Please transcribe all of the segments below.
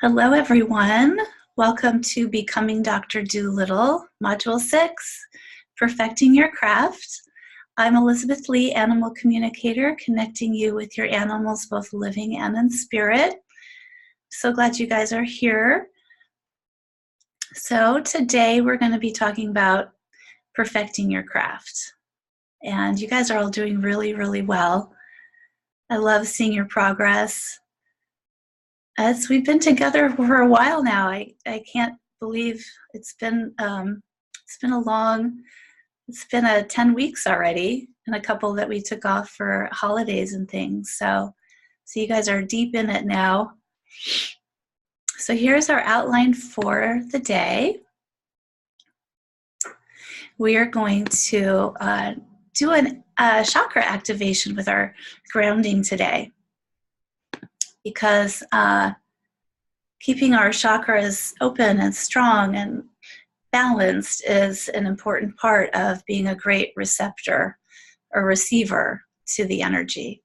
Hello, everyone. Welcome to Becoming Dr. Doolittle, Module 6, Perfecting Your Craft. I'm Elizabeth Lee, Animal Communicator, connecting you with your animals, both living and in spirit. So glad you guys are here. So today we're going to be talking about perfecting your craft. And you guys are all doing really, really well. I love seeing your progress. As we've been together for a while now, I can't believe it's been a 10 weeks already, and a couple that we took off for holidays and things. So you guys are deep in it now. So here's our outline for the day. We are going to do a chakra activation with our grounding today, because keeping our chakras open and strong and balanced is an important part of being a great receptor or receiver to the energy.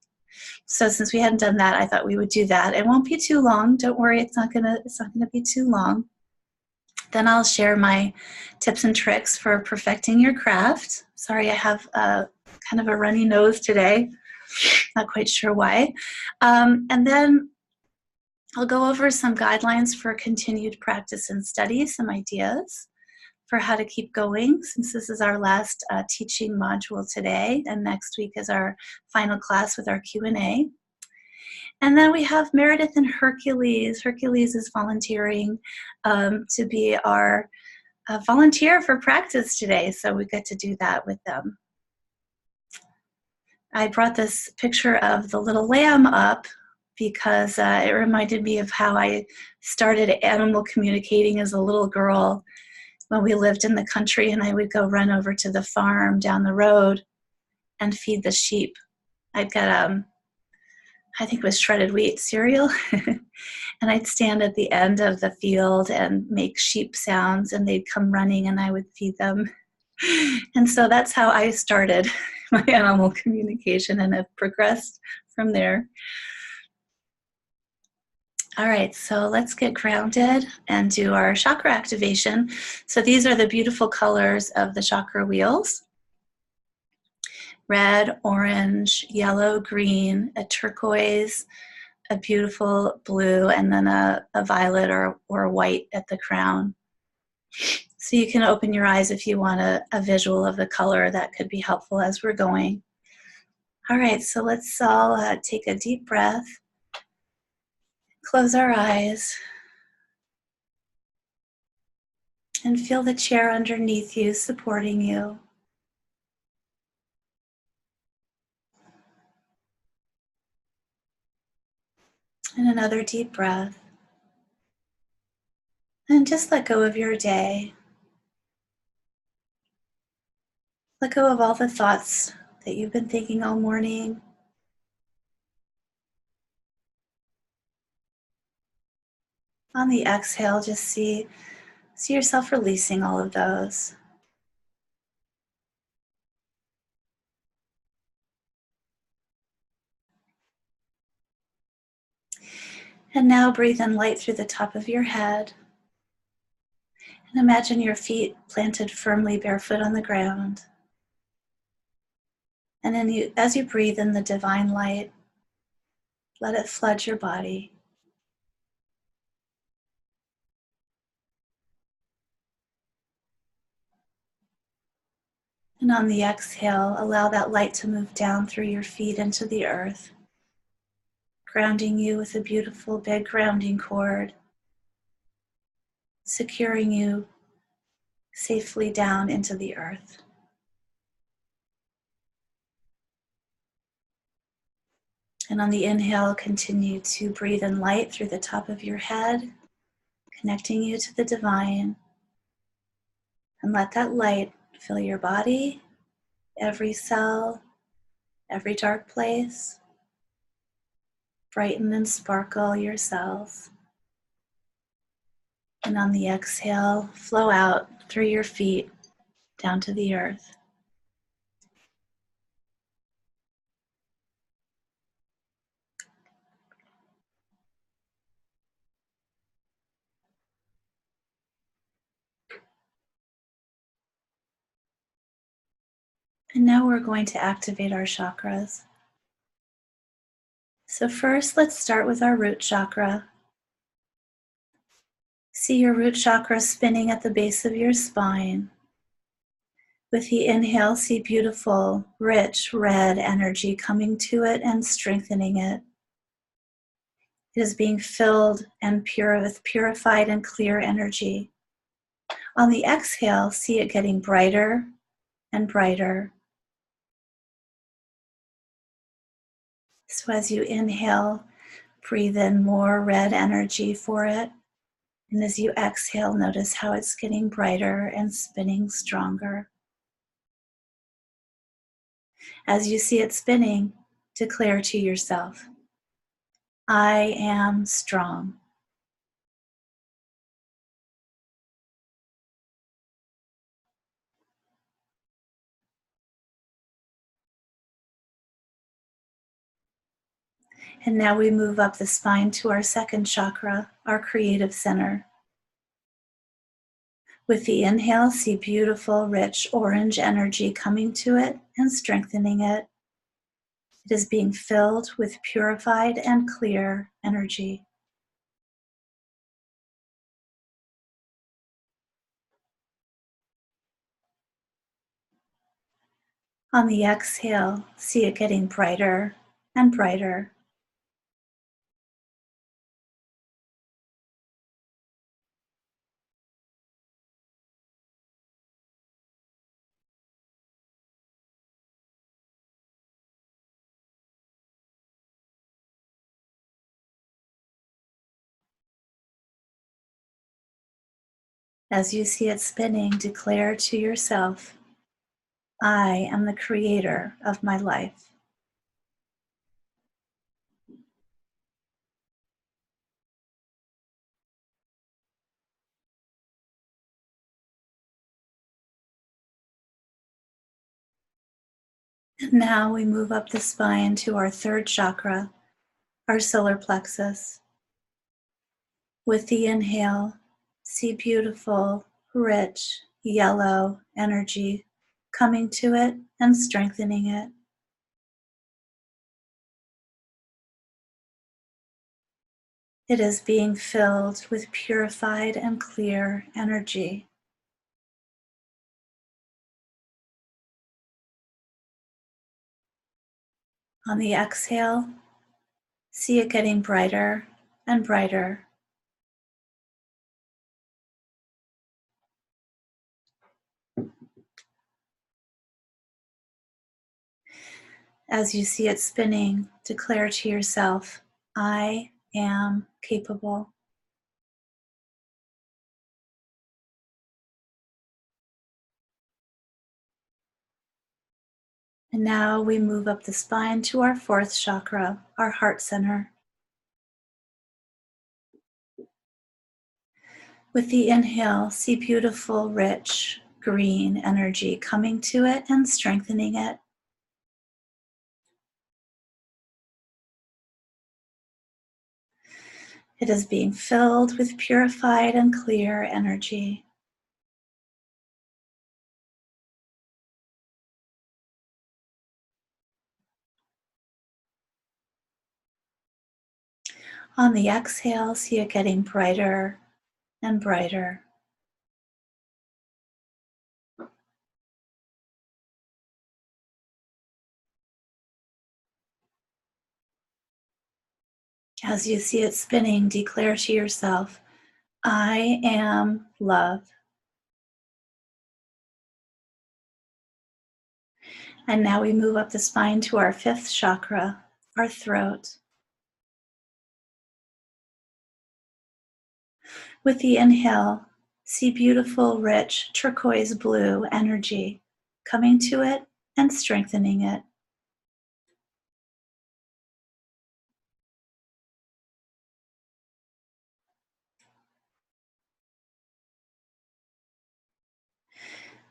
So since we hadn't done that, I thought we would do that. It won't be too long. Don't worry, it's not gonna be too long. Then I'll share my tips and tricks for perfecting your craft. Sorry, I have kind of a runny nose today. Not quite sure why. And then I'll go over some guidelines for continued practice and study, some ideas for how to keep going, since this is our last teaching module today, and next week is our final class with our Q&A. And then we have Meredith and Hercules. Hercules is volunteering to be our volunteer for practice today, so we get to do that with them. I brought this picture of the little lamb up because it reminded me of how I started animal communicating as a little girl when we lived in the country, and I would go run over to the farm down the road and feed the sheep. I'd get, I think it was shredded wheat cereal, and I'd stand at the end of the field and make sheep sounds, and they'd come running and I would feed them. And so that's how I started my animal communication, and have progressed from there. All right, so let's get grounded and do our chakra activation. So these are the beautiful colors of the chakra wheels: red, orange, yellow, green, a turquoise, a beautiful blue, and then a violet or a white at the crown. So you can open your eyes if you want a visual of the color. That could be helpful as we're going. All right, so let's all take a deep breath. Close our eyes and feel the chair underneath you supporting you. And another deep breath. And just let go of your day. Let go of all the thoughts that you've been thinking all morning. On the exhale, just see yourself releasing all of those. And now breathe in light through the top of your head. And imagine your feet planted firmly barefoot on the ground. And then as you breathe in the divine light, let it flood your body. And on the exhale, allow that light to move down through your feet into the earth, grounding you with a beautiful big grounding cord, securing you safely down into the earth. And on the inhale, continue to breathe in light through the top of your head, connecting you to the divine. And let that light fill your body, every cell, every dark place. Brighten and sparkle your cells. And on the exhale, flow out through your feet down to the earth. And now we're going to activate our chakras. So first, let's start with our root chakra. See your root chakra spinning at the base of your spine. With the inhale, see beautiful, rich, red energy coming to it and strengthening it. It is being filled and with purified and clear energy. On the exhale, see it getting brighter and brighter. So as you inhale, breathe in more red energy for it. And as you exhale, notice how it's getting brighter and spinning stronger. As you see it spinning, declare to yourself, I am strong. And now we move up the spine to our second chakra, our creative center. With the inhale, see beautiful, rich orange energy coming to it and strengthening it. It is being filled with purified and clear energy. On the exhale, see it getting brighter and brighter. As you see it spinning, declare to yourself, I am the creator of my life. And now we move up the spine to our third chakra, our solar plexus. With the inhale, see beautiful, rich, yellow energy coming to it and strengthening it. It is being filled with purified and clear energy. On the exhale, see it getting brighter and brighter. As you see it spinning, declare to yourself, I am capable. And now we move up the spine to our fourth chakra, our heart center. With the inhale, see beautiful, rich, green energy coming to it and strengthening it. It is being filled with purified and clear energy. On the exhale, see it getting brighter and brighter. As you see it spinning, declare to yourself, I am love. And now we move up the spine to our fifth chakra, our throat. With the inhale, see beautiful, rich, turquoise blue energy coming to it and strengthening it.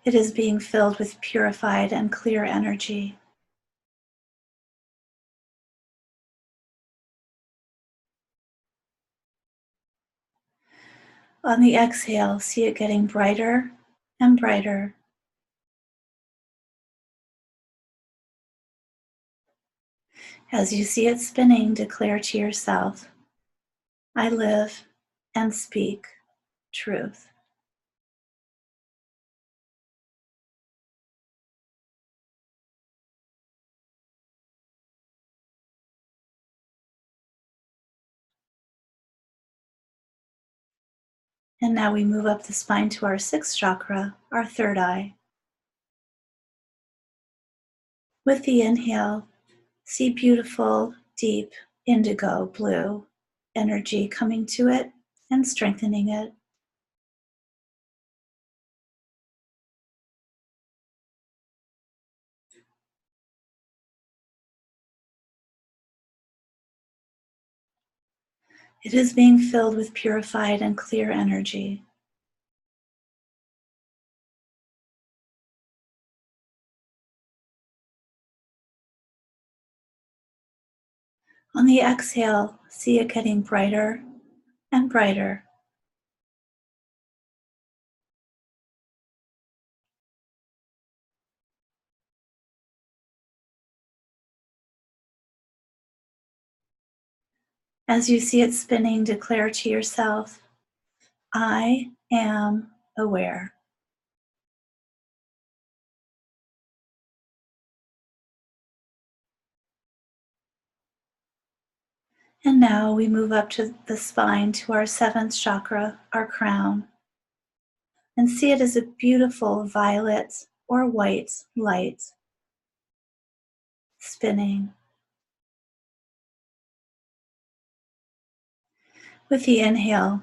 It is being filled with purified and clear energy. On the exhale, see it getting brighter and brighter. As you see it spinning, declare to yourself, I live and speak truth. And now we move up the spine to our sixth chakra, our third eye. With the inhale, see beautiful, deep, indigo blue energy coming to it and strengthening it. It is being filled with purified and clear energy. On the exhale, see it getting brighter and brighter. As you see it spinning, declare to yourself, I am aware. And now we move up to the spine to our seventh chakra, our crown, and see it as a beautiful violet or white light spinning. With the inhale,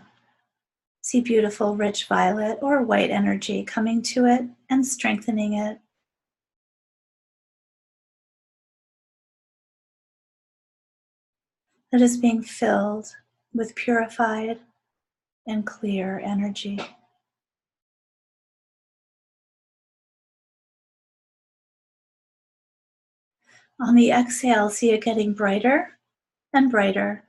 see beautiful rich violet or white energy coming to it and strengthening it. That is being filled with purified and clear energy. On the exhale, see it getting brighter and brighter.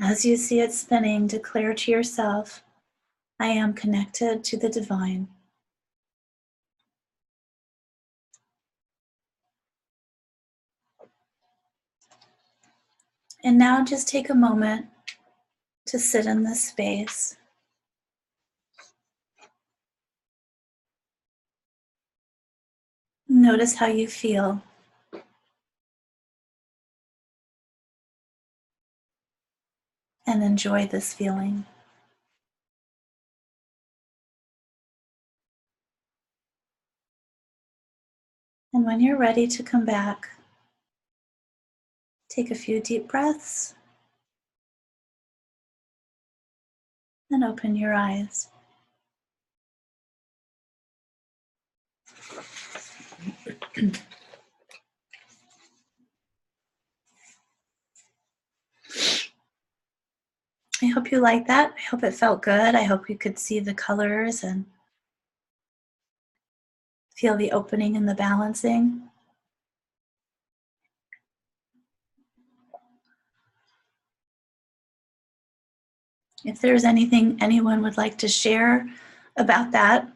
As you see it spinning, declare to yourself, I am connected to the divine. And now just take a moment to sit in this space. Notice how you feel. And enjoy this feeling. And when you're ready to come back, take a few deep breaths and open your eyes. I hope you liked that. I hope it felt good. I hope you could see the colors and feel the opening and the balancing. If there's anything anyone would like to share about that,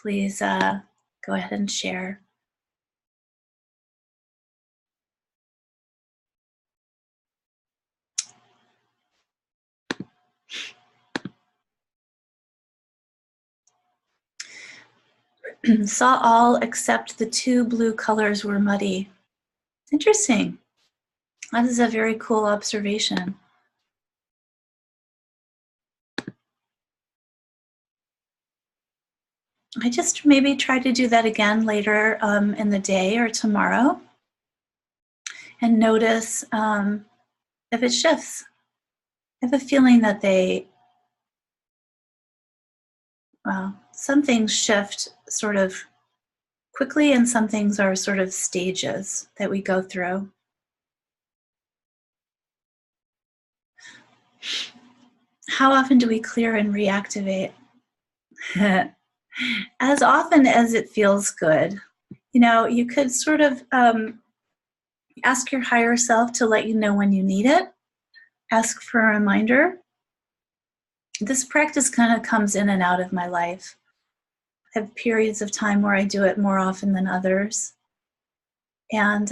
please go ahead and share. Saw all except the two blue colors were muddy. Interesting. That is a very cool observation. I just maybe try to do that again later in the day or tomorrow and notice if it shifts. I have a feeling that some things shift sort of quickly and some things are sort of stages that we go through. How often do we clear and reactivate? As often as it feels good. You know, you could sort of ask your higher self to let you know when you need it. Ask for a reminder. This practice kind of comes in and out of my life. I have periods of time where I do it more often than others. And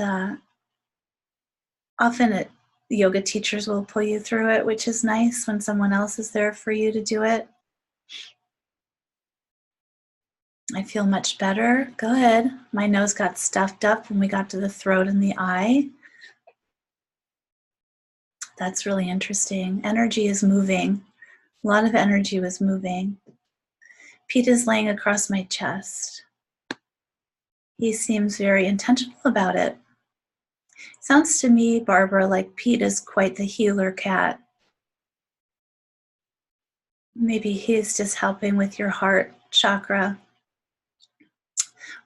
often yoga teachers will pull you through it, which is nice when someone else is there for you to do it. I feel much better. Good. My nose got stuffed up when we got to the throat and the eye. That's really interesting. Energy is moving. A lot of energy was moving. Pete is laying across my chest. He seems very intentional about it. Sounds to me, Barbara, like Pete is quite the healer cat. Maybe he's just helping with your heart chakra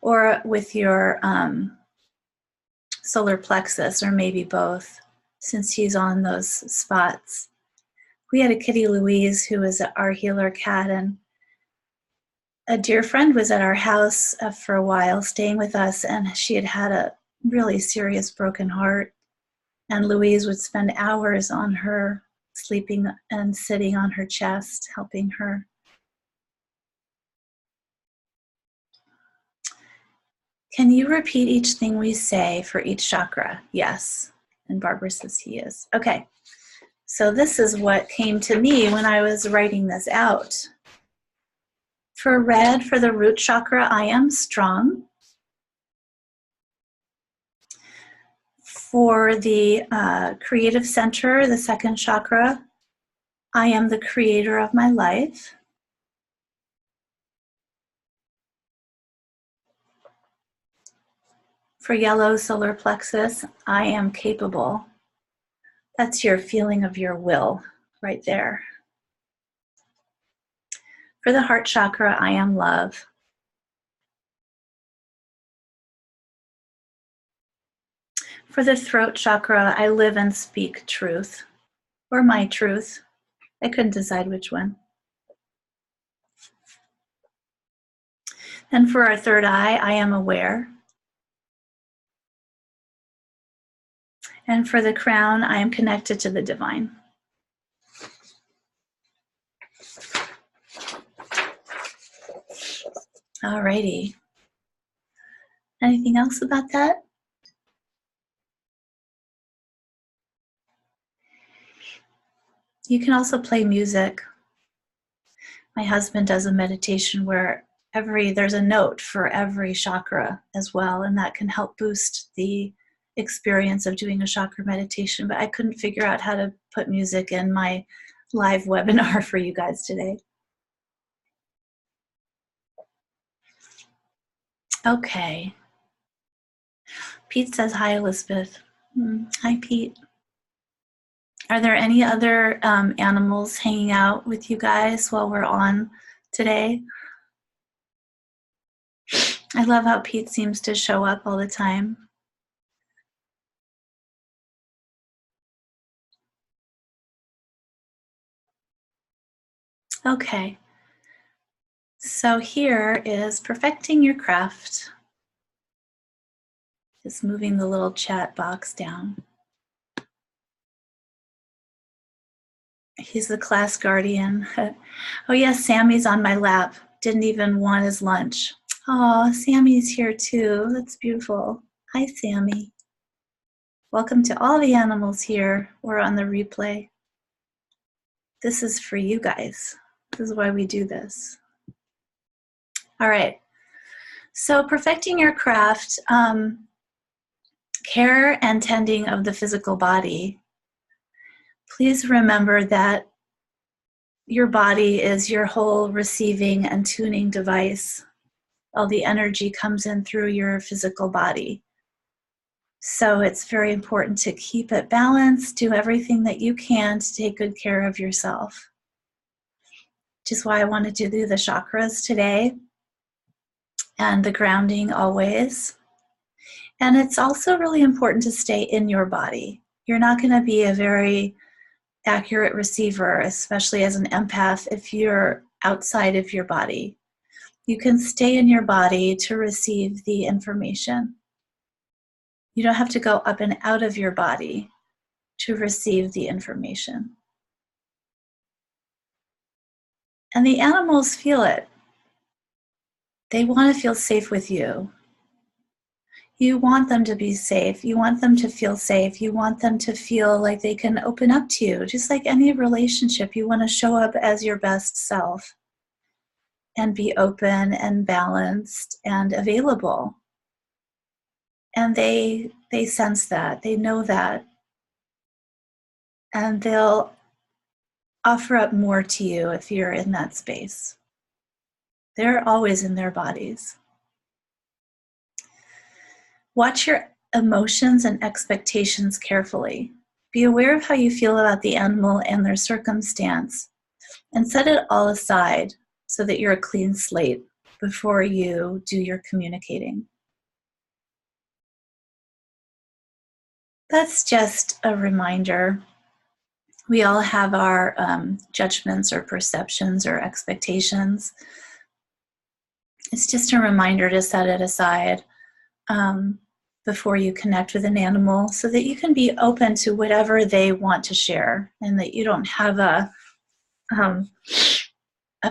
or with your solar plexus, or maybe both, since he's on those spots. We had a kitty, Louise, who was our healer cat, and a dear friend was at our house for a while, staying with us, and she had had a really serious broken heart. And Louise would spend hours on her, sleeping and sitting on her chest, helping her. Can you repeat each thing we say for each chakra? Yes. And Barbara says he is. Okay. So this is what came to me when I was writing this out. For red, for the root chakra, I am strong. For the creative center, the second chakra, I am the creator of my life. For yellow, solar plexus, I am capable. That's your feeling of your will right there. For the heart chakra, I am love. For the throat chakra, I live and speak truth, or my truth. I couldn't decide which one. And for our third eye, I am aware. And for the crown, I am connected to the divine. Alrighty. Anything else about that? You can also play music. My husband does a meditation where there's a note for every chakra as well, and that can help boost the experience of doing a chakra meditation, but I couldn't figure out how to put music in my live webinar for you guys today. Okay. Pete says, hi, Elizabeth. Hi, Pete. Are there any other animals hanging out with you guys while we're on today? I love how Pete seems to show up all the time. Okay. So here is perfecting your craft. Just moving the little chat box down. He's the class guardian. Oh yes, Sammy's on my lap. Didn't even want his lunch. Oh, Sammy's here too. That's beautiful. Hi, Sammy. Welcome to all the animals here or on the replay. This is for you guys. This is why we do this. All right. So perfecting your craft, care and tending of the physical body. Please remember that your body is your whole receiving and tuning device. All the energy comes in through your physical body. So it's very important to keep it balanced, do everything that you can to take good care of yourself. Which is why I wanted to do the chakras today and the grounding always. And it's also really important to stay in your body. You're not going to be a very accurate receiver, especially as an empath, if you're outside of your body. You can stay in your body to receive the information. You don't have to go up and out of your body to receive the information. And the animals feel it. They want to feel safe with you. You want them to be safe. You want them to feel safe. You want them to feel like they can open up to you. Just like any relationship, you want to show up as your best self and be open and balanced and available. And they sense that. They know that. And they'll offer up more to you if you're in that space. They're always in their bodies. Watch your emotions and expectations carefully. Be aware of how you feel about the animal and their circumstance, and set it all aside so that you're a clean slate before you do your communicating. That's just a reminder. We all have our judgments or perceptions or expectations. It's just a reminder to set it aside before you connect with an animal, so that you can be open to whatever they want to share, and that you don't have a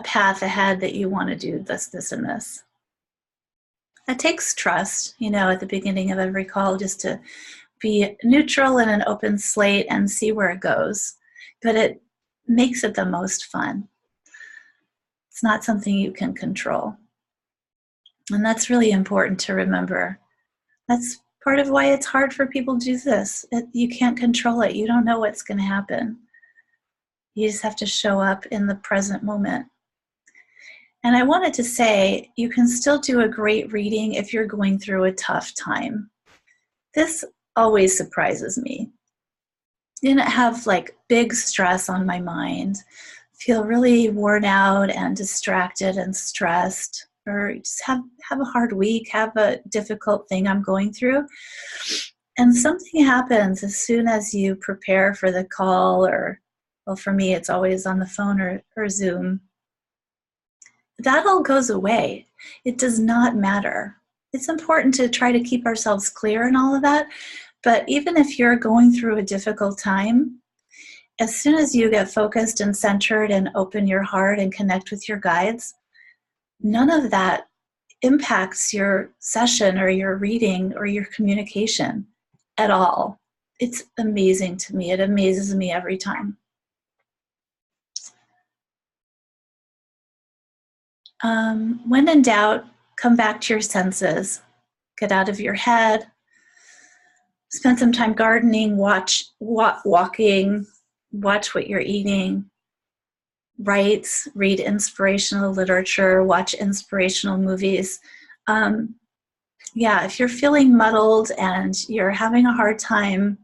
path ahead that you want to do this, this, and this. That takes trust, at the beginning of every call, just to be neutral and an open slate and see where it goes. But it makes it the most fun. It's not something you can control. And that's really important to remember. That's part of why it's hard for people to do this. You can't control it. You don't know what's going to happen. You just have to show up in the present moment. And I wanted to say, you can still do a great reading if you're going through a tough time. This always surprises me. Didn't have big stress on my mind, feel really worn out and distracted and stressed, or just have a hard week, have a difficult thing I'm going through. And something happens as soon as you prepare for the call, or, well, for me, it's always on the phone or Zoom. That all goes away. It does not matter. It's important to try to keep ourselves clear and all of that. But even if you're going through a difficult time, as soon as you get focused and centered and open your heart and connect with your guides, none of that impacts your session or your reading or your communication at all. It's amazing to me. It amazes me every time. When in doubt, come back to your senses. Get out of your head. Spend some time gardening, walking, watch what you're eating, write, read inspirational literature, watch inspirational movies. If you're feeling muddled and you're having a hard time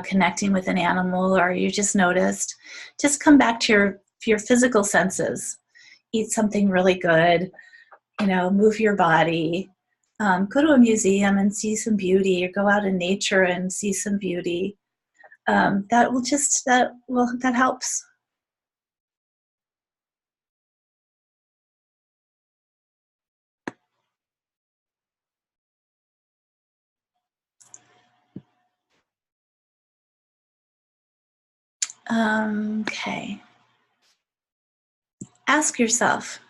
connecting with an animal, or you just noticed, just come back to your physical senses. Eat something really good, move your body, go to a museum and see some beauty, or go out in nature and see some beauty. That helps. Okay. Ask yourself,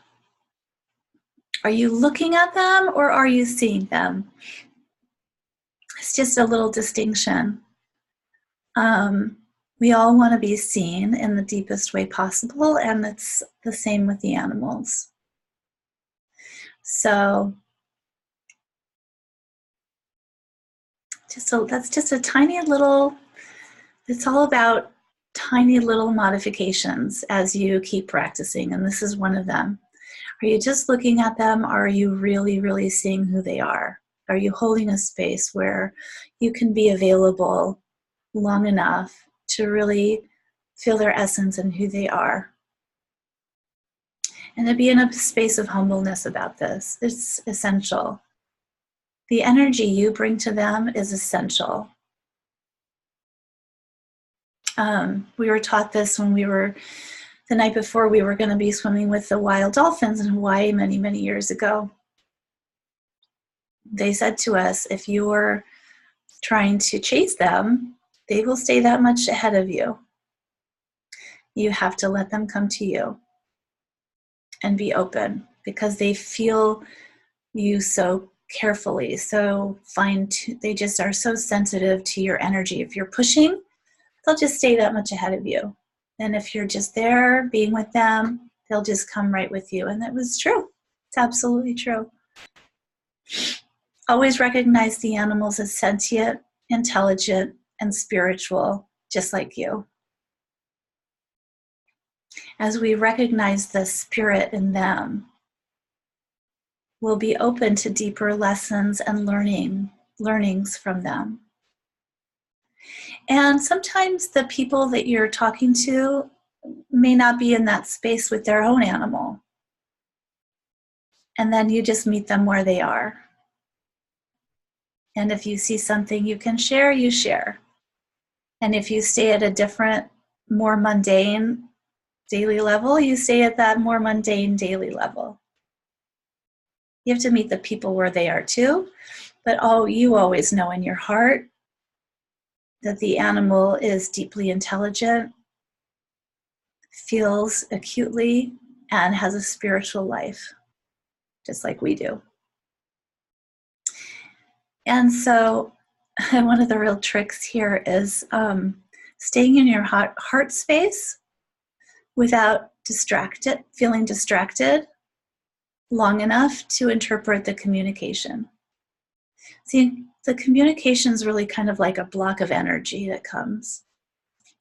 are you looking at them or are you seeing them? It's just a little distinction. We all want to be seen in the deepest way possible, and it's the same with the animals. So that's just a tiny little, it's all about tiny little modifications as you keep practicing, and this is one of them. Are you just looking at them, or are you really, really seeing who they are? Are you holding a space where you can be available long enough to really feel their essence and who they are? And to be in a space of humbleness about this. It's essential. The energy you bring to them is essential. We were taught this when we were The night before, we were going to be swimming with the wild dolphins in Hawaii many, many years ago. They said to us, if you're trying to chase them, they will stay that much ahead of you. You have to let them come to you and be open, because they feel you so carefully, so they just are so sensitive to your energy. If you're pushing, they'll just stay that much ahead of you. And if you're just there being with them, they'll just come right with you. And that was true. It's absolutely true. Always recognize the animals as sentient, intelligent, and spiritual, just like you. As we recognize the spirit in them, we'll be open to deeper lessons and learnings from them. And sometimes the people that you're talking to may not be in that space with their own animal. And then you just meet them where they are. And if you see something you can share, you share. And if you stay at a different, more mundane daily level, you stay at that more mundane daily level. You have to meet the people where they are too. But you always know in your heart that the animal is deeply intelligent, feels acutely, and has a spiritual life, just like we do. And so one of the real tricks here is staying in your heart space without feeling distracted long enough to interpret the communication. See, the communication is really kind of like a block of energy that comes.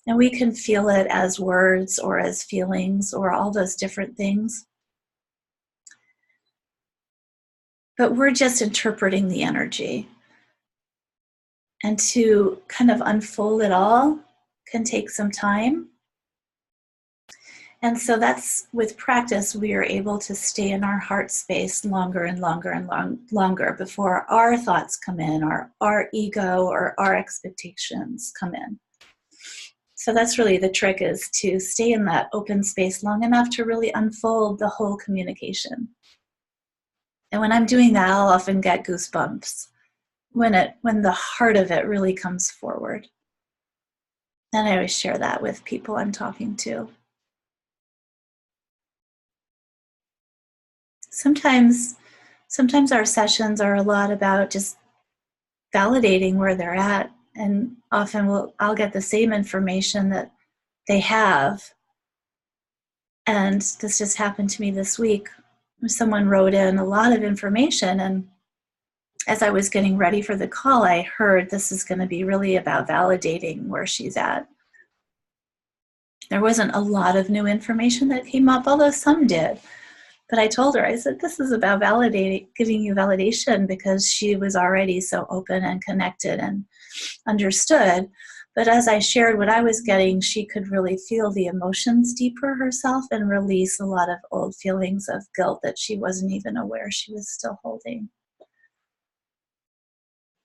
And we can feel it as words or as feelings or all those different things. But we're just interpreting the energy. And to kind of unfold it all can take some time. And so that's, with practice, we are able to stay in our heart space longer and longer and longer before our thoughts come in, or our ego or our expectations come in. So that's really the trick, is to stay in that open space long enough to really unfold the whole communication. And when I'm doing that, I'll often get goosebumps when the heart of it really comes forward. And I always share that with people I'm talking to. Sometimes our sessions are a lot about just validating where they're at, and often I'll get the same information that they have. And this just happened to me this week. Someone wrote in a lot of information, and as I was getting ready for the call, I heard this is going to be really about validating where she's at. There wasn't a lot of new information that came up, although some did. But I told her, I said, this is about giving you validation, because she was already so open and connected and understood. But as I shared what I was getting, she could really feel the emotions deeper herself and release a lot of old feelings of guilt that she wasn't even aware she was still holding.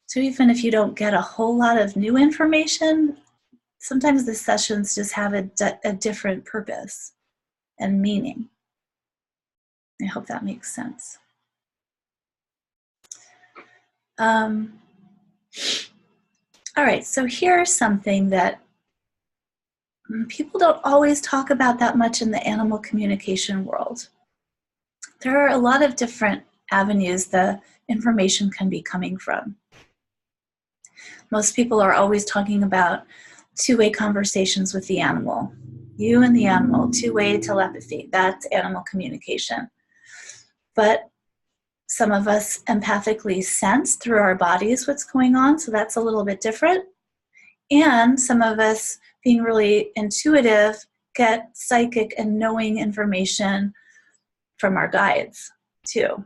So even if you don't get a whole lot of new information, sometimes the sessions just have a different purpose and meaning. I hope that makes sense. All right, so here's something that people don't always talk about that much in the animal communication world. There are a lot of different avenues the information can be coming from. Most people are always talking about two-way conversations with the animal. You and the animal, two-way telepathy, that's animal communication. But some of us empathically sense through our bodies what's going on, so that's a little bit different. And some of us, being really intuitive, get psychic and knowing information from our guides too,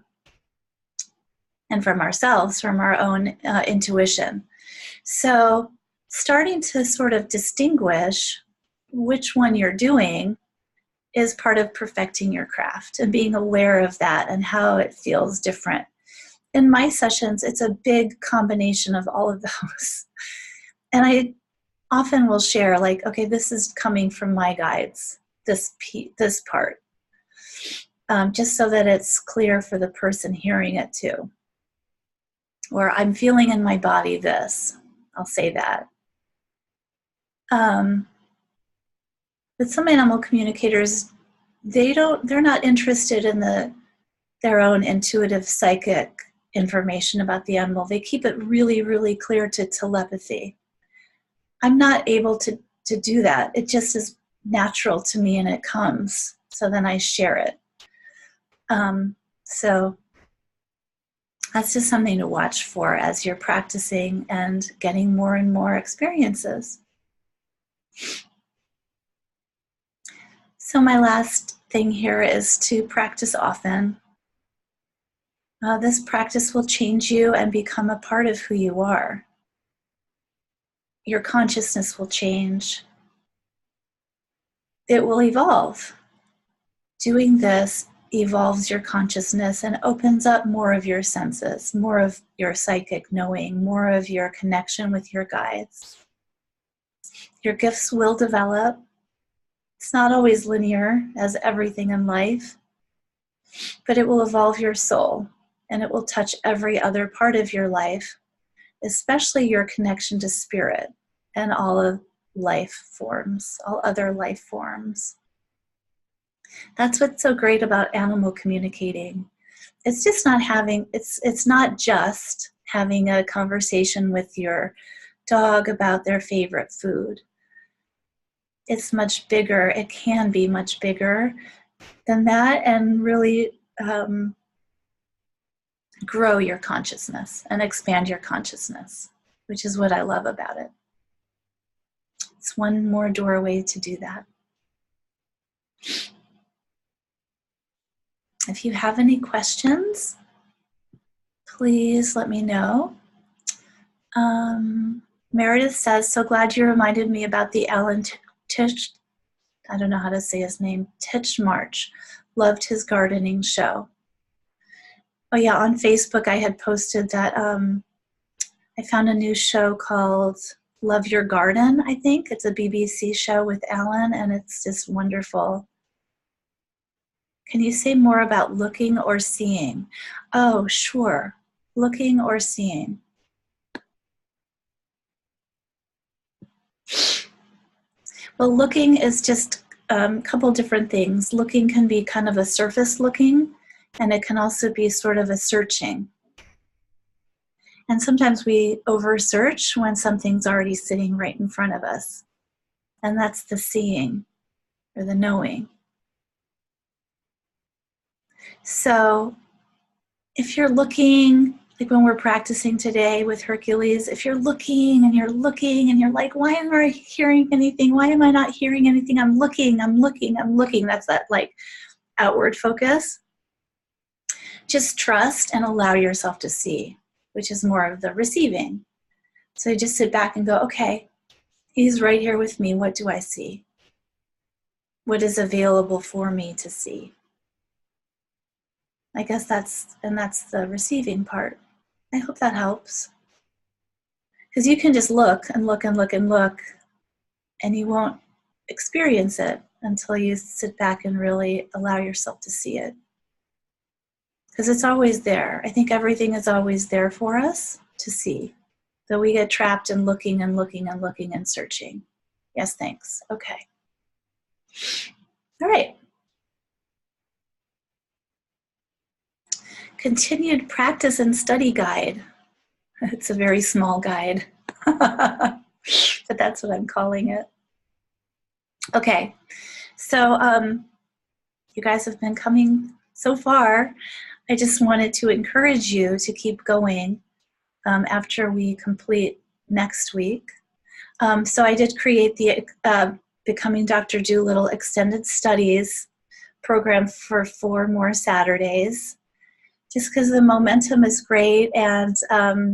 and from ourselves, from our own intuition. So starting to sort of distinguish which one you're doing is part of perfecting your craft, and being aware of that and how it feels different. In my sessions, it's a big combination of all of those. And I often will share, like, okay, this is coming from my guides. this part, just so that it's clear for the person hearing it too. Or I'm feeling in my body this. I'll say that. But some animal communicators, they're not interested in their own intuitive psychic information about the animal. They keep it really, really clear to telepathy. I'm not able to do that. It just is natural to me and it comes. So then I share it. So that's just something to watch for as you're practicing and getting more and more experiences. So my last thing here is to practice often. This practice will change you and become a part of who you are. Your consciousness will change. It will evolve. Doing this evolves your consciousness and opens up more of your senses, more of your psychic knowing, more of your connection with your guides. Your gifts will develop. It's not always linear, as everything in life, but it will evolve your soul, and it will touch every other part of your life, especially your connection to spirit and all of life forms, all other life forms. That's what's so great about animal communicating. It's just not having, it's not just having a conversation with your dog about their favorite food. It's much bigger. It can be much bigger than that, and really grow your consciousness and expand your consciousness, which is what I love about it. It's one more doorway to do that. If you have any questions, please let me know. Meredith says, so glad you reminded me about the Alan Tisch, I don't know how to say his name, Titchmarsh. Loved his gardening show. Oh yeah, on Facebook I had posted that I found a new show called Love Your Garden, I think. It's a BBC show with Alan, and it's just wonderful. Can you say more about looking or seeing? Oh, sure. Looking or seeing. Well, looking is just a couple different things. Looking can be kind of a surface looking, and it can also be sort of a searching. And sometimes we over-search when something's already sitting right in front of us. And that's the seeing or the knowing. So if you're looking, like when we're practicing today with Hercules, if you're looking and you're like, why am I hearing anything? Why am I not hearing anything? I'm looking. That's that like outward focus. Just trust and allow yourself to see, which is more of the receiving. So you just sit back and go, okay, he's right here with me. What do I see? What is available for me to see? I guess that's the receiving part. I hope that helps. Because you can just look and look and look and look, and you won't experience it until you sit back and really allow yourself to see it. Because it's always there. I think everything is always there for us to see. Though we get trapped in looking and looking and looking and searching. Yes, thanks. Okay. All right. Continued practice and study guide. It's a very small guide, but that's what I'm calling it. Okay, so you guys have been coming so far. I just wanted to encourage you to keep going after we complete next week. So I did create the Becoming Dr. Dolittle Extended Studies program for 4 more Saturdays. Just because the momentum is great and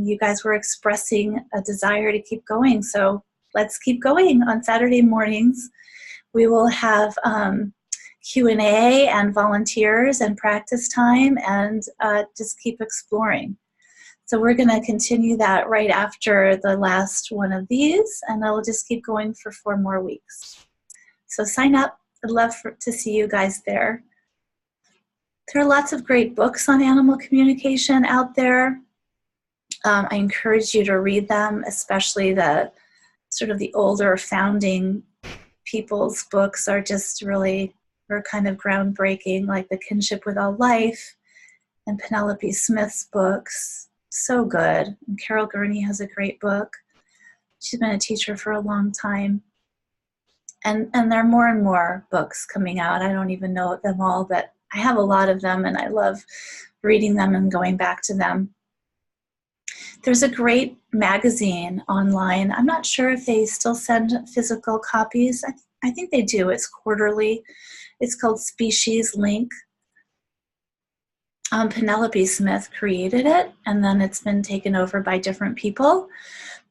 you guys were expressing a desire to keep going. So let's keep going on Saturday mornings. We will have Q&A and volunteers and practice time and just keep exploring. So we're going to continue that right after the last one of these, and I'll just keep going for 4 more weeks. So sign up I'd love to see you guys there. There are lots of great books on animal communication out there. I encourage you to read them, especially the sort of the older founding people's books are kind of groundbreaking, like The Kinship with All Life and Penelope Smith's books. So good. And Carol Gurney has a great book. She's been a teacher for a long time. And there are more and more books coming out. I don't even know them all, but I have a lot of them, and I love reading them and going back to them. There's a great magazine online. I'm not sure if they still send physical copies. I think they do. It's quarterly. It's called Species Link. Penelope Smith created it, and then it's been taken over by different people.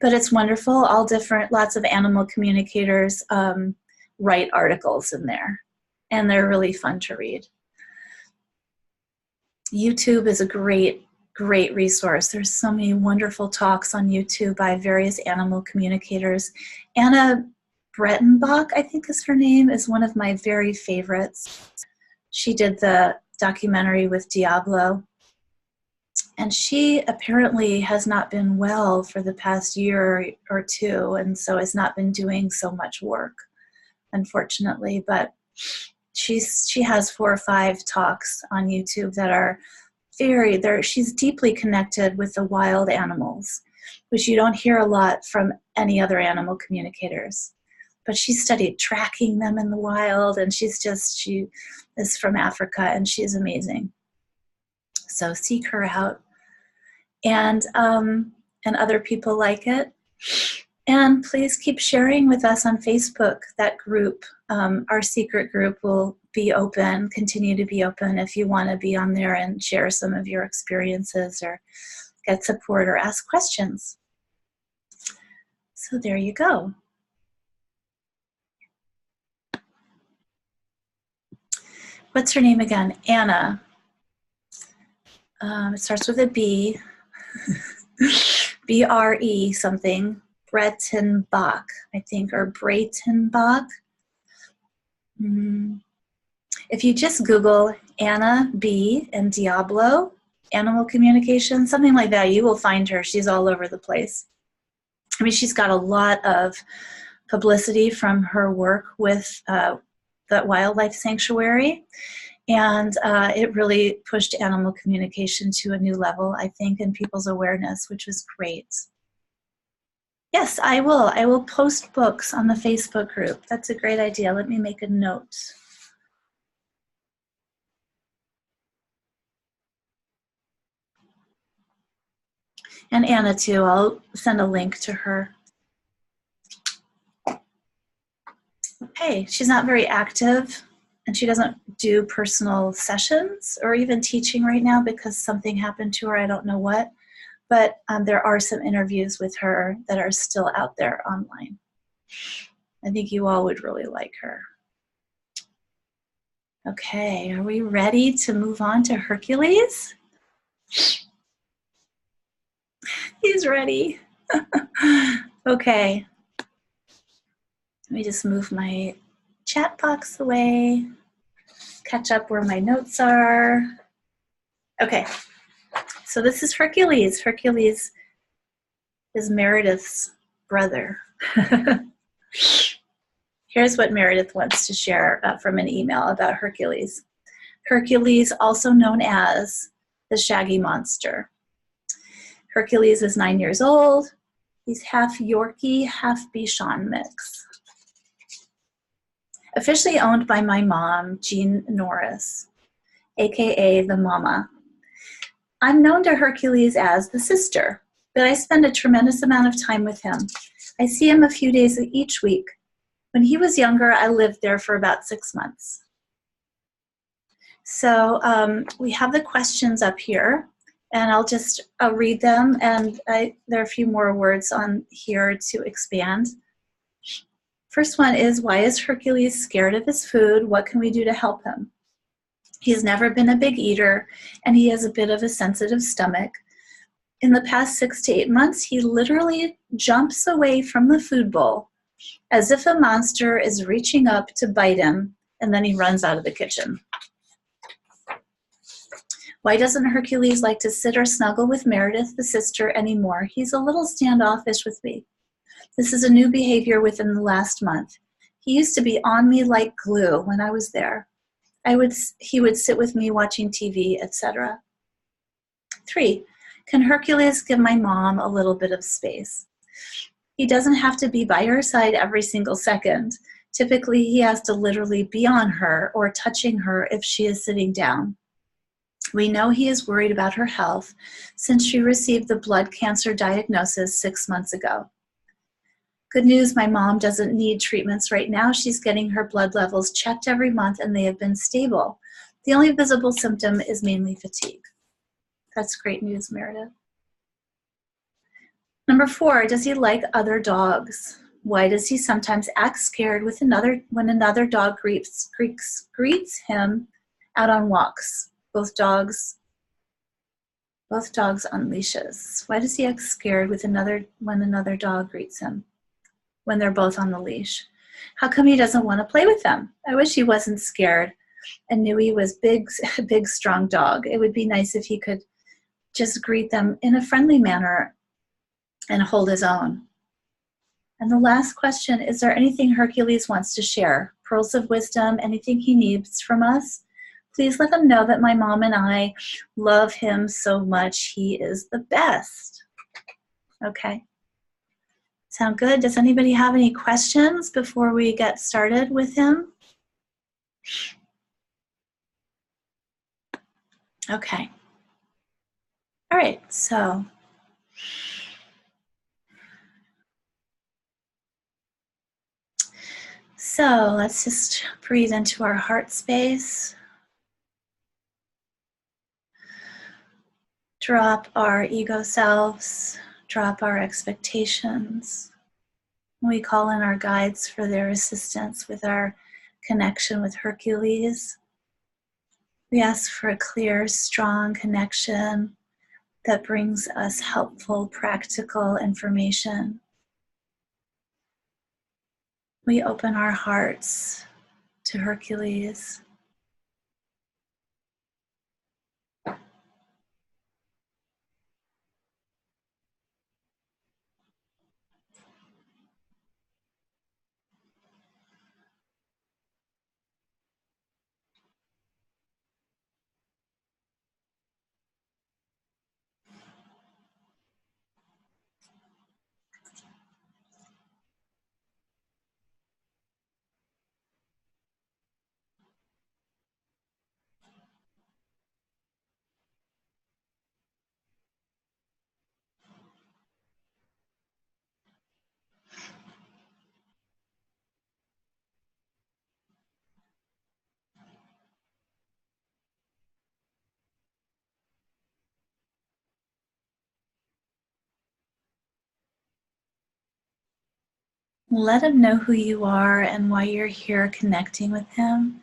But it's wonderful. Lots of animal communicators write articles in there, and they're really fun to read. YouTube is a great resource. There's so many wonderful talks on YouTube by various animal communicators. Anna Brettenbach, I think is her name, is one of my very favorites. She did the documentary with Diablo, and she apparently has not been well for the past year or two, and so has not been doing so much work, unfortunately. But she has 4 or 5 talks on YouTube that are she's deeply connected with the wild animals, which you don't hear a lot from any other animal communicators. But she studied tracking them in the wild, and she is from Africa, and she's amazing. So seek her out, and other people like it. And please keep sharing with us on Facebook. That group, our secret group, will be open, continue to be open if you want to be on there and share some of your experiences or get support or ask questions. So there you go. What's her name again? Anna. It starts with a B. B-R-E something. Brettenbach, I think, or Breitenbach. If you just Google Anna B. and Diablo, animal communication, something like that, you will find her. She's all over the place. I mean, she's got a lot of publicity from her work with that wildlife sanctuary, and it really pushed animal communication to a new level, I think, in people's awareness, which was great. Yes, I will. I will post books on the Facebook group. That's a great idea. Let me make a note. And Anna, too. I'll send a link to her. Okay, she's not very active, and she doesn't do personal sessions or even teaching right now because something happened to her. I don't know what. But there are some interviews with her that are still out there online. I think you all would really like her. Okay, are we ready to move on to Hercules? He's ready. Okay. Let me just move my chat box away, catch up where my notes are. Okay. So this is Hercules. Hercules is Meredith's brother. Here's what Meredith wants to share from an email about Hercules. Hercules, also known as the Shaggy Monster. Hercules is 9 years old. He's half Yorkie, half Bichon mix. Officially owned by my mom, Jean Norris, aka the Mama. I'm known to Hercules as the sister, but I spend a tremendous amount of time with him. I see him a few days each week. When he was younger, I lived there for about 6 months. So we have the questions up here, and I'll read them, and there are a few more words on here to expand. First one is, why is Hercules scared of his food? What can we do to help him? He's never been a big eater, and he has a bit of a sensitive stomach. In the past 6 to 8 months, he literally jumps away from the food bowl as if a monster is reaching up to bite him and then he runs out of the kitchen. Why doesn't Hercules like to sit or snuggle with Meredith, the sister, anymore? He's a little standoffish with me. This is a new behavior within the last month. He used to be on me like glue when I was there. He would sit with me watching TV, etc. 3. Can Hercules give my mom a little bit of space? He doesn't have to be by her side every single second. Typically, he has to literally be on her or touching her if she is sitting down. We know he is worried about her health since she received the blood cancer diagnosis 6 months ago. Good news, my mom doesn't need treatments right now. She's getting her blood levels checked every month and they have been stable. The only visible symptom is mainly fatigue. That's great news, Meredith. Number 4, does he like other dogs? Why does he sometimes act scared when another dog greets him out on walks? Both dogs on leashes. Why does he act scared when another dog greets him when they're both on the leash? How come he doesn't want to play with them? I wish he wasn't scared and knew he was a big, strong dog. It would be nice if he could just greet them in a friendly manner and hold his own. And the last question, is there anything Hercules wants to share? Pearls of wisdom, anything he needs from us? Please let him know that my mom and I love him so much. He is the best. Okay. Sound good? Does anybody have any questions before we get started with him? Okay. All right, so let's just breathe into our heart space. Drop our ego selves, drop our expectations. We call in our guides for their assistance with our connection with Hercules. We ask for a clear, strong connection that brings us helpful, practical information. We open our hearts to Hercules. Let him know who you are and why you're here connecting with him.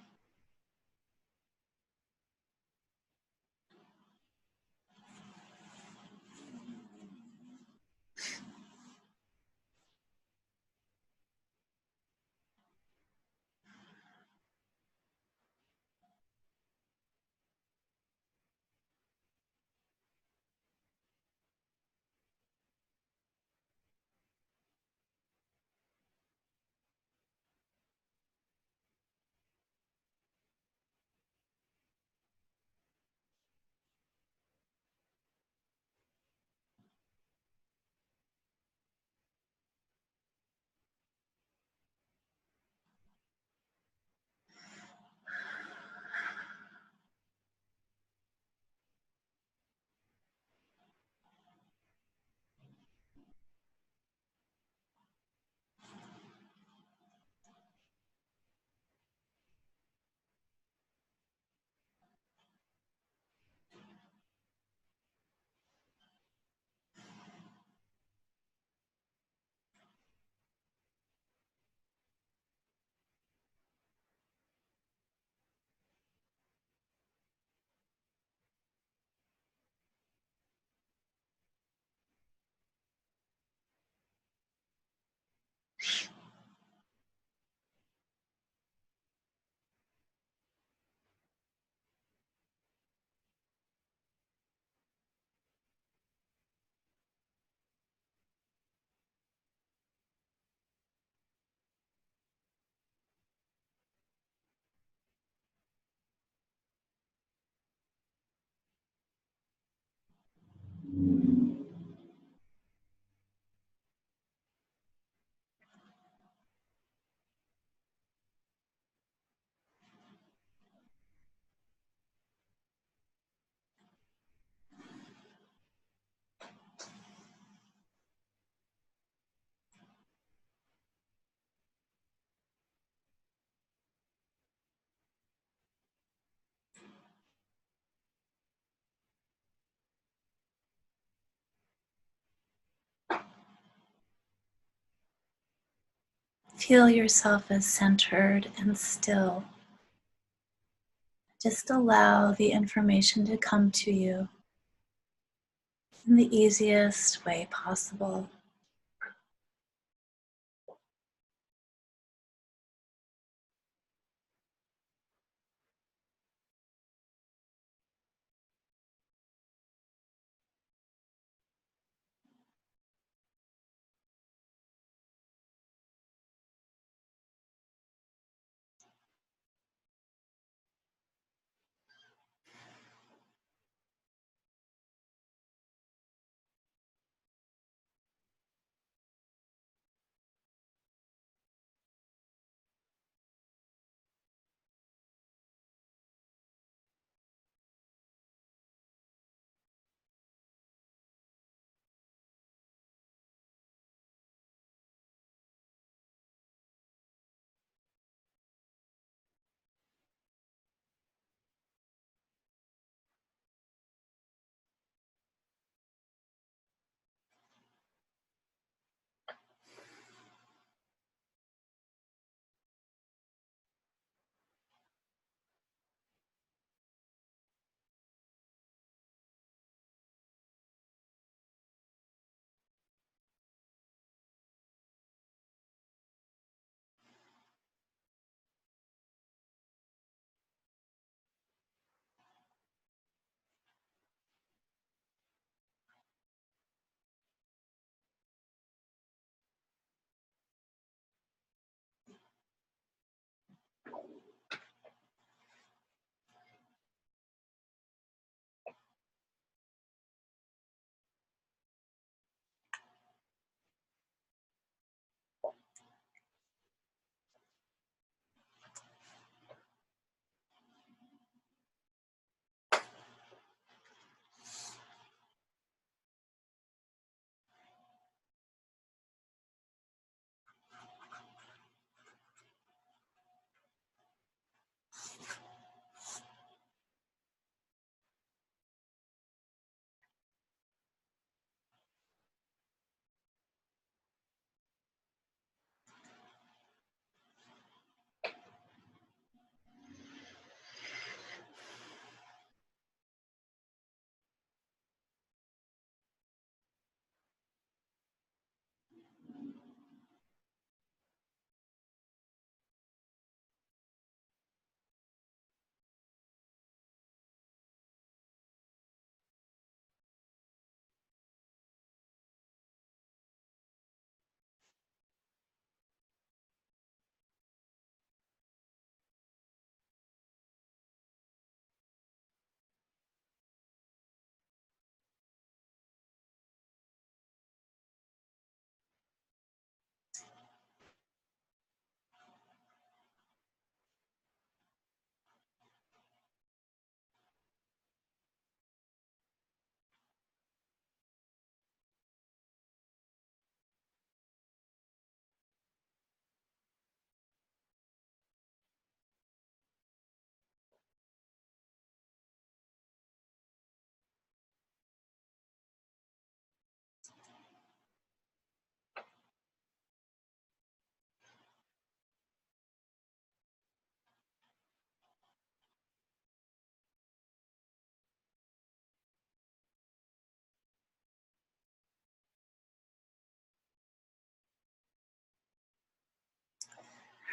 Feel yourself as centered and still. Just allow the information to come to you in the easiest way possible.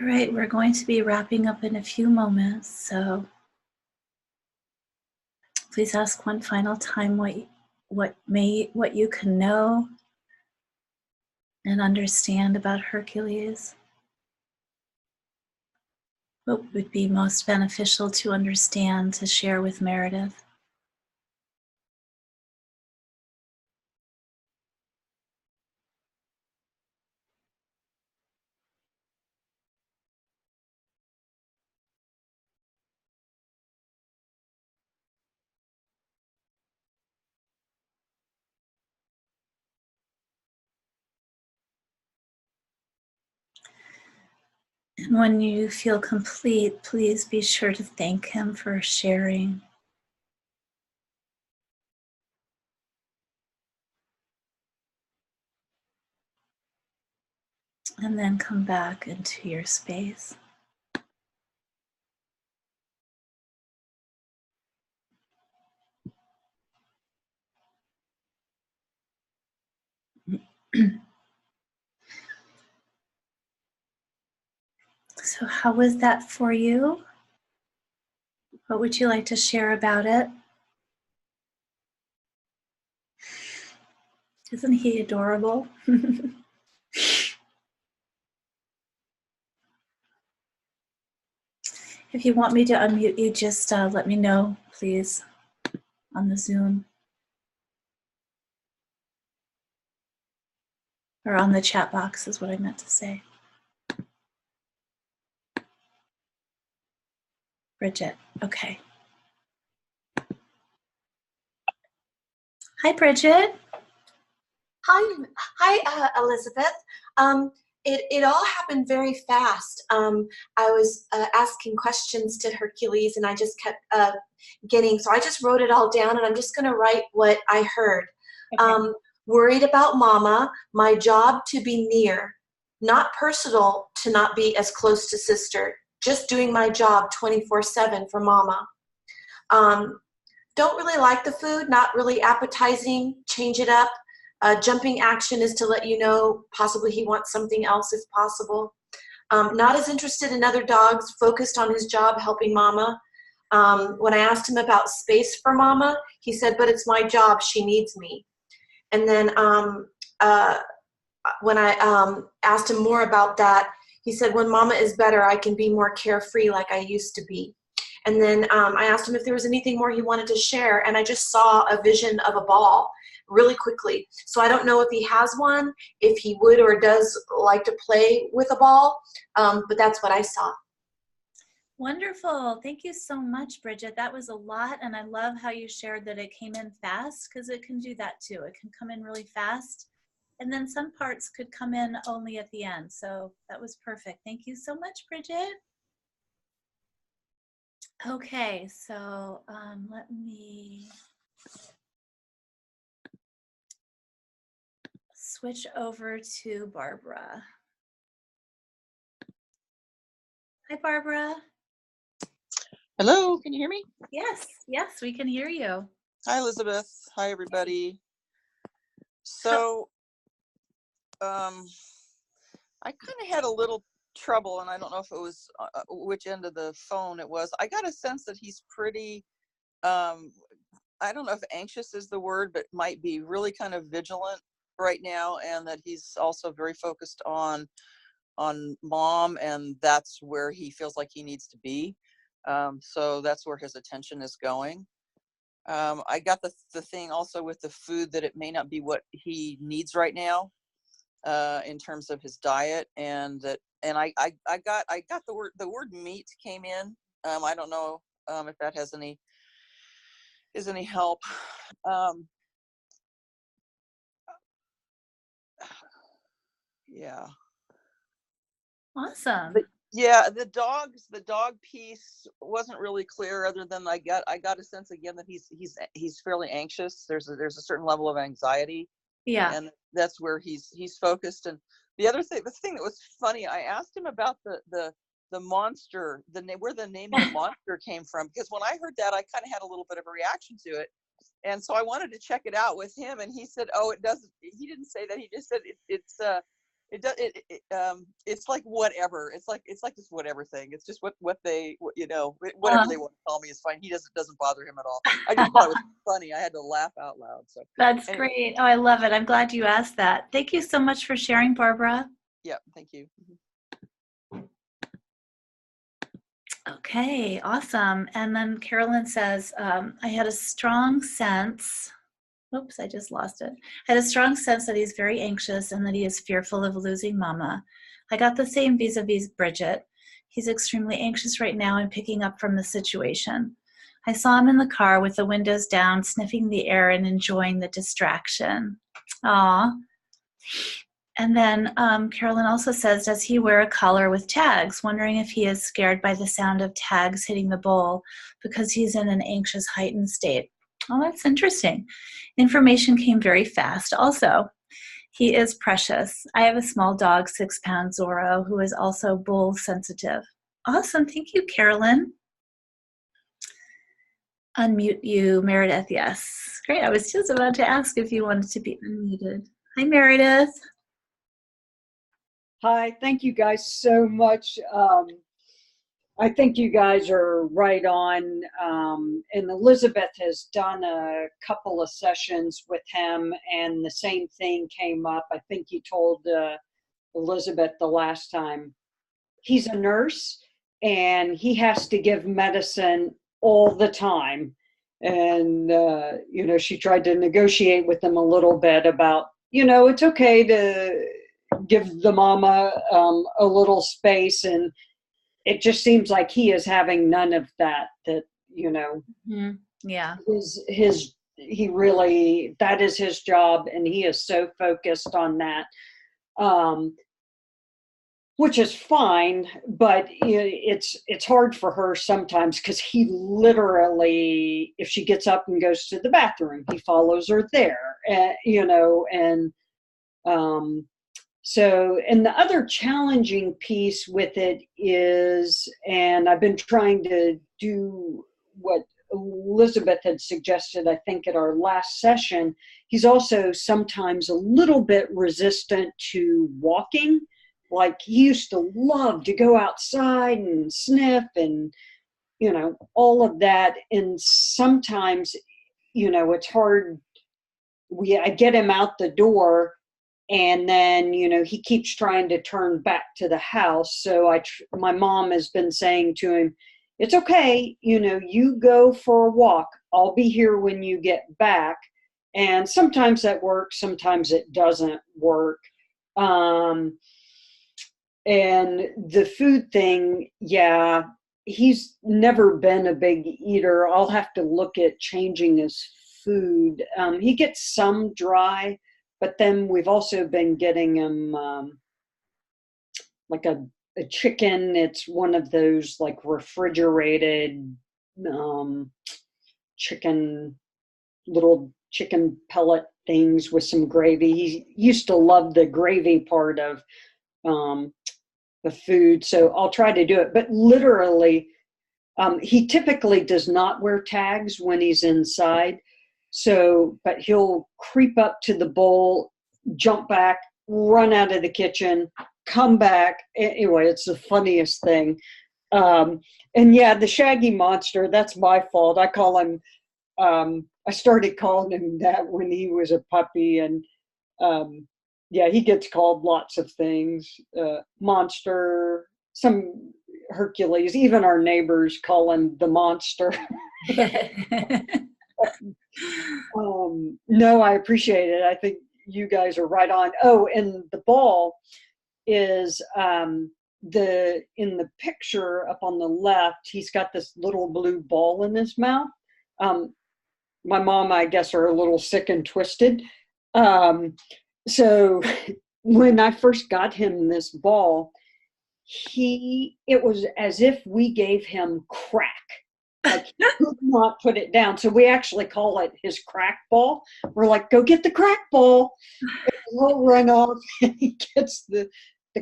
All right, we're going to be wrapping up in a few moments, so please ask one final time what you can know and understand about Hercules. What would be most beneficial to understand to share with Meredith? And when you feel complete, please be sure to thank him for sharing. And then come back into your space. So how was that for you? What would you like to share about it? Isn't he adorable? If you want me to unmute you, just let me know, please, on the Zoom or on the chat box is what I meant to say. Bridget, okay. Hi, Bridget. Hi, Elizabeth. It all happened very fast. I was asking questions to Hercules, and I just kept so I just wrote it all down, and I'm just going to write what I heard. Okay. Worried about Mama, my job to be near, not personal to not be as close to sister, just doing my job 24/7 for Mama. Don't really like the food, not really appetizing, change it up. Jumping action is to let you know possibly he wants something else if possible. Not as interested in other dogs, focused on his job helping Mama. When I asked him about space for Mama, he said, but it's my job, she needs me. And then when I asked him more about that, he said, when Mama is better, I can be more carefree like I used to be. And then I asked him if there was anything more he wanted to share, and I just saw a vision of a ball really quickly. So I don't know if he has one, if he would or does like to play with a ball, but that's what I saw. Wonderful. Thank you so much, Bridget. That was a lot, and I love how you shared that it came in fast, because it can do that too. It can come in really fast, and then some parts could come in only at the end. So that was perfect. Thank you so much, Bridget. Okay, so let me switch over to Barbara. Hi, Barbara. Hello, can you hear me? Yes, we can hear you. Hi, Elizabeth. Hi, everybody. So, I kind of had a little trouble, and I don't know if it was which end of the phone it was. I got a sense that he's pretty, I don't know if anxious is the word, but might be really kind of vigilant right now, and that he's also very focused on Mom, and that's where he feels like he needs to be. So that's where his attention is going. I got the thing also with the food that it may not be what he needs right now, in terms of his diet, and I got the word meat came in. I don't know if that has any help. Yeah. Awesome. But yeah, the dog piece wasn't really clear, other than I got a sense again that he's fairly anxious. There's a certain level of anxiety. Yeah. And that's where he's focused. And the thing that was funny, I asked him about the monster, where the name of the monster came from, because when I heard that, I kind of had a little bit of a reaction to it. And so I wanted to check it out with him, and he said, "Oh, it doesn't." He didn't say that. He just said it's like whatever. It's like this whatever thing. It's just what they whatever they want to call me is fine. He doesn't bother him at all. I just thought it was funny. I had to laugh out loud. So that's great. Oh, I love it. I'm glad you asked that. Thank you so much for sharing, Barbara. Yeah, thank you. Okay, awesome. And then Carolyn says, I had a strong sense. Oops, I just lost it. I had a strong sense that he's very anxious and that he is fearful of losing Mama. I got the same vis-a-vis Bridget. He's extremely anxious right now and picking up from the situation. I saw him in the car with the windows down, sniffing the air and enjoying the distraction. Aw. And then Carolyn also says, does he wear a collar with tags? Wondering if he is scared by the sound of tags hitting the bowl because he's in an anxious, heightened state. Oh, that's interesting. Information came very fast also. He is precious. I have a small dog, 6-pound Zorro, who is also bull sensitive. Awesome. Thank you, Carolyn. Unmute you, Meredith. Yes. Great. I was just about to ask if you wanted to be unmuted. Hi, Meredith. Hi. Thank you guys so much. I think you guys are right on. And Elizabeth has done a couple of sessions with him, and the same thing came up. I think you told Elizabeth the last time. He's a nurse, and he has to give medicine all the time. And, you know, she tried to negotiate with him a little bit about, you know, it's okay to give the mama a little space, and it just seems like he is having none of that, you know, Yeah, he really, that is his job, and he is so focused on that, which is fine, but it's hard for her sometimes, because he literally, if she gets up and goes to the bathroom, he follows her there, you know, and so, and the other challenging piece with it is, and I've been trying to do what Elizabeth had suggested, I think, at our last session, he's also sometimes a little bit resistant to walking. Like, he used to love to go outside and sniff and, you know, all of that. And sometimes, you know, it's hard. I get him out the door, and then, you know, he keeps trying to turn back to the house. So my mom has been saying to him, it's okay, you know, you go for a walk. I'll be here when you get back. And sometimes that works, sometimes it doesn't work. And the food thing, yeah, he's never been a big eater. I'll have to look at changing his food. He gets some dry, but then we've also been getting him like a chicken. It's one of those like refrigerated chicken, little chicken pellet things with some gravy. He used to love the gravy part of the food, so I'll try to do it. But literally, he typically does not wear tags when he's inside. So, but he'll creep up to the bowl, jump back, run out of the kitchen, come back. Anyway, it's the funniest thing. And yeah, the Shaggy Monster, that's my fault. I call him, I started calling him that when he was a puppy. And yeah, he gets called lots of things. Monster, some Hercules, even our neighbors call him the Monster. No, I appreciate it. I think you guys are right on. Oh, and the ball is in the picture up on the left, he's got this little blue ball in his mouth. My mom, I guess, are a little sick and twisted. So when I first got him this ball, it was as if we gave him crack. Like, he could not put it down. So we actually call it his crack ball. We're like, go get the crack ball. And he'll run off and he gets the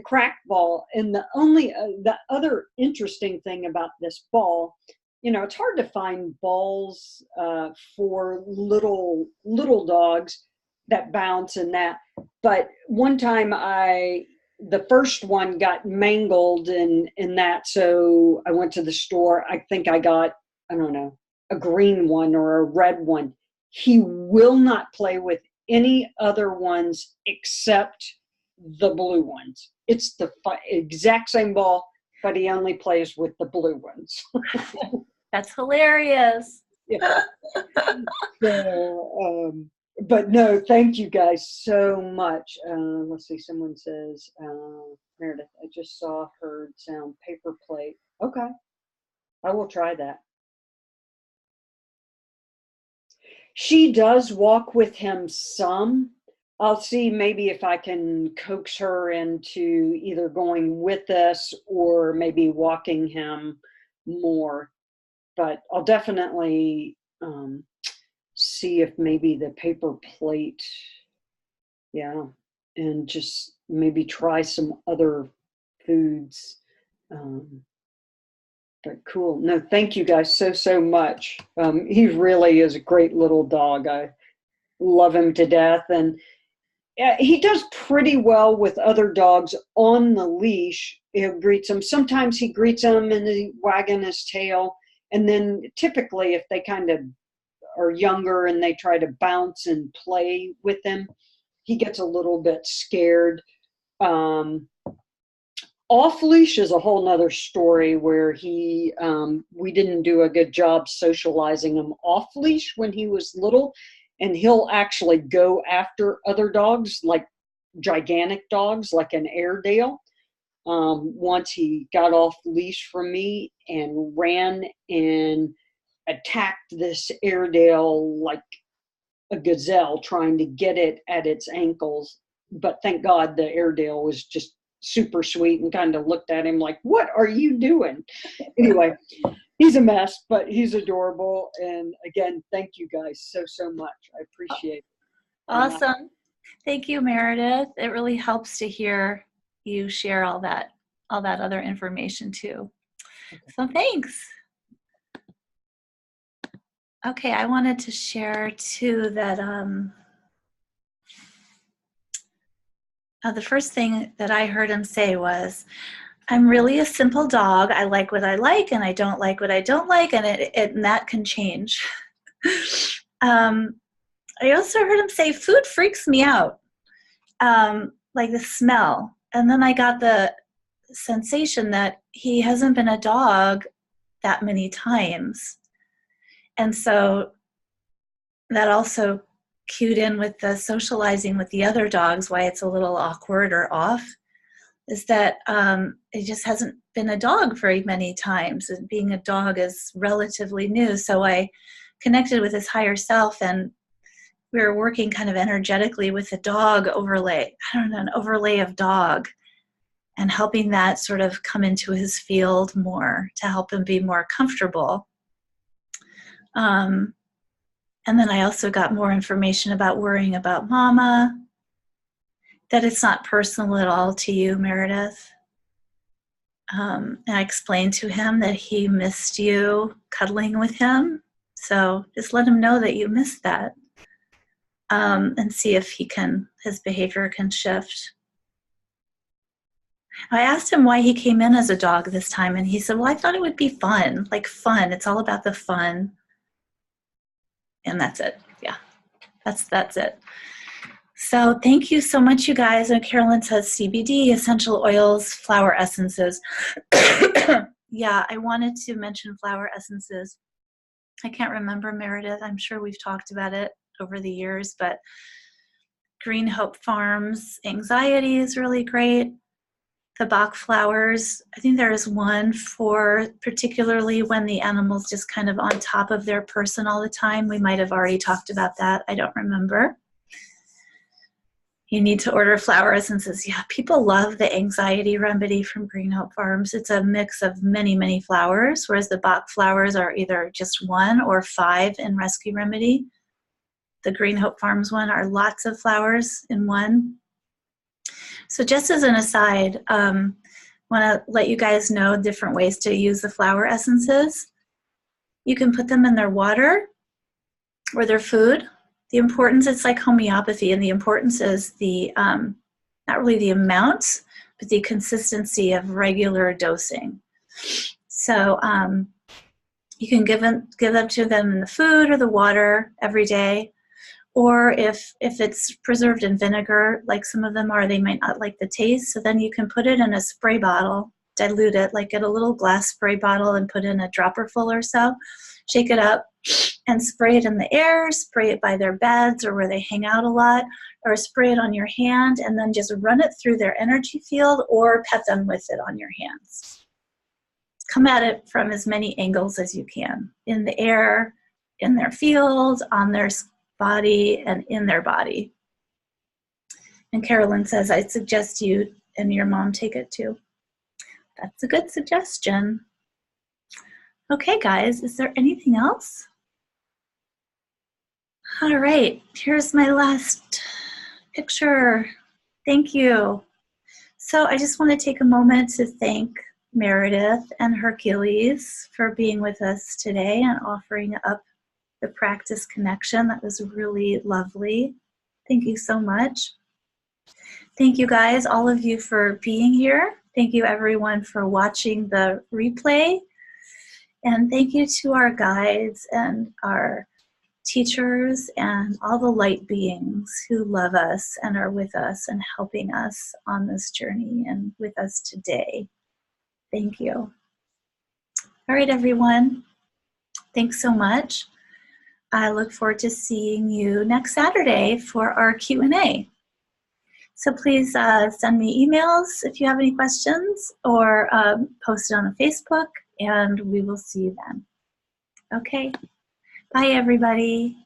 crack ball. And the other interesting thing about this ball, you know, it's hard to find balls for little dogs that bounce and that. But one time the first one got mangled in that, so I went to the store. I think I got, I don't know, a green one or a red one. He will not play with any other ones except the blue ones. It's the exact same ball, but he only plays with the blue ones. That's hilarious. Yeah. So, but no, thank you guys so much. Let's see, someone says, Meredith, I just saw heard sound paper plate. Okay, I will try that. She does walk with him some. I'll see maybe if I can coax her into either going with us or maybe walking him more. But I'll definitely see if maybe the paper plate, yeah. and just maybe try some other foods. But cool. No, thank you guys so much. He really is a great little dog. I love him to death. And he does pretty well with other dogs on the leash. He greets them. Sometimes he greets them and he's wagging his tail. And then typically if they kind of are younger and they try to bounce and play with him, he gets a little bit scared. Off leash is a whole nother story where we didn't do a good job socializing him off leash when he was little, and he'll actually go after other dogs, like gigantic dogs, like an Airedale. Once he got off leash from me and ran and attacked this Airedale like a gazelle, trying to get it at its ankles. But thank God the Airedale was just super sweet and kind of looked at him like, what are you doing? Anyway, he's a mess, but he's adorable. And again, thank you guys so much. I appreciate it. Awesome. Thank you, Meredith. It really helps to hear you share all that other information too. Okay. So thanks. Okay, I wanted to share too that the first thing that I heard him say was, I'm really a simple dog. I like what I like and I don't like what I don't like, and and that can change. I also heard him say, food freaks me out, like the smell. And then I got the sensation that he hasn't been a dog that many times. And so that also cued in with the socializing with the other dogs, why it's a little awkward or off, is that it just hasn't been a dog very many times. And being a dog is relatively new. So I connected with his higher self, and we were working kind of energetically with the dog overlay. I don't know, an overlay of dog, and helping that sort of come into his field more to help him be more comfortable. And then I also got more information about worrying about Mama, that it's not personal at all to you, Meredith. And I explained to him that he missed you cuddling with him. So just let him know that you missed that, and see if his behavior can shift. I asked him why he came in as a dog this time, and he said, well, I thought it would be fun, like fun. It's all about the fun. And that's it. Yeah, that's it. So thank you so much, you guys. And Carolyn says CBD, essential oils, flower essences. Yeah, I wanted to mention flower essences. I can't remember, Meredith. I'm sure we've talked about it over the years, but Green Hope Farms Anxiety is really great. The Bach flowers, I think there is one for particularly when the animal's just kind of on top of their person all the time. We might have already talked about that. I don't remember. You need to order flower essences. Yeah, people love the anxiety remedy from Green Hope Farms. It's a mix of many flowers, whereas the Bach flowers are either just 1 or 5 in Rescue Remedy. The Green Hope Farms one are lots of flowers in one. So just as an aside, want to let you guys know different ways to use the flower essences. You can put them in their water or their food. The importance, it's like homeopathy, and the importance is the, not really the amount, but the consistency of regular dosing. So you can give them to them in the food or the water every day. Or if it's preserved in vinegar, like some of them are, they might not like the taste. So then you can put it in a spray bottle, dilute it, like get a little glass spray bottle and put in a dropper full or so, shake it up and spray it in the air, spray it by their beds or where they hang out a lot, or spray it on your hand and then just run it through their energy field or pet them with it on your hands. Come at it from as many angles as you can, in the air, in their field, on their body, and in their body. And Carolyn says, I suggest you and your mom take it too. That's a good suggestion. Okay, guys, is there anything else? All right, here's my last picture. Thank you. So I just want to take a moment to thank Meredith and Hercules for being with us today and offering up the practice connection. That was really lovely. Thank you so much. Thank you guys, all of you, for being here. Thank you everyone for watching the replay. And thank you to our guides and our teachers and all the light beings who love us and are with us and helping us on this journey and with us today. Thank you. All right, everyone. Thanks so much. I look forward to seeing you next Saturday for our Q&A. So please send me emails if you have any questions, or post it on the Facebook, and we will see you then. Okay. Bye, everybody.